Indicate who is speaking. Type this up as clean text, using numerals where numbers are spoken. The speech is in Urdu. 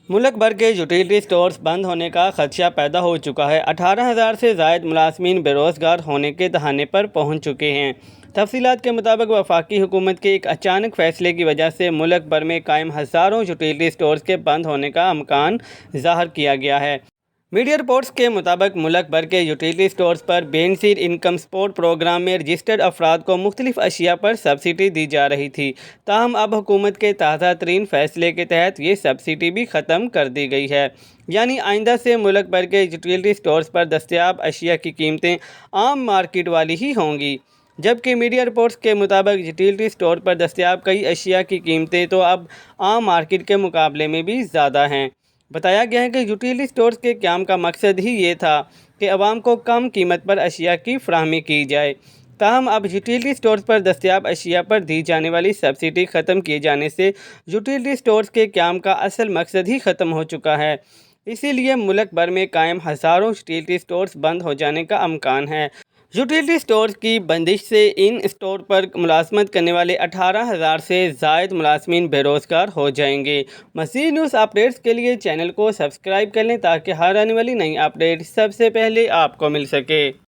Speaker 1: ملک بھر کے یوٹیلیٹی سٹورز بند ہونے کا خدشہ پیدا ہو چکا ہے۔ 18,000 سے زائد ملازمین بے روزگار ہونے کے دہانے پر پہنچ چکے ہیں۔ تفصیلات کے مطابق وفاقی حکومت کے ایک اچانک فیصلے کی وجہ سے ملک بھر میں قائم ہزاروں یوٹیلیٹی سٹورز کے بند ہونے کا امکان ظاہر کیا گیا ہے۔ میڈیا رپورٹس کے مطابق ملک بھر کے یوٹیلیٹی سٹورز پر بے نظیر انکم سپورٹ پروگرام میں رجسٹرڈ افراد کو مختلف اشیاء پر سبسڈی دی جا رہی تھی، تاہم اب حکومت کے تازہ ترین فیصلے کے تحت یہ سبسڈی بھی ختم کر دی گئی ہے۔ یعنی آئندہ سے ملک بھر کے یوٹیلیٹی سٹورز پر دستیاب اشیاء کی قیمتیں عام مارکیٹ والی ہی ہوں گی، جبکہ میڈیا رپورٹس کے مطابق یوٹیلیٹی سٹور پر دستیاب کئی اشیاء کی قیمتیں تو اب عام مارکیٹ کے مقابلے میں بھی زیادہ ہیں۔ بتایا گیا ہے کہ یوٹیلیٹی سٹورز کے قیام کا مقصد ہی یہ تھا کہ عوام کو کم قیمت پر اشیاء کی فراہمی کی جائے، تاہم اب یوٹیلیٹی سٹورز پر دستیاب اشیاء پر دی جانے والی سبسڈی ختم کیے جانے سے یوٹیلیٹی سٹورز کے قیام کا اصل مقصد ہی ختم ہو چکا ہے۔ اسی لیے ملک بھر میں قائم ہزاروں یوٹیلیٹی سٹورز بند ہو جانے کا امکان ہے۔ یوٹیلیٹی سٹورز کی بندش سے ان اسٹور پر ملازمت کرنے والے 18,000 سے زائد ملازمین بے روزگار ہو جائیں گے۔ مزید نیوز اپڈیٹس کے لیے چینل کو سبسکرائب کر لیں تاکہ ہر آنے والی نئی اپڈیٹ سب سے پہلے آپ کو مل سکے۔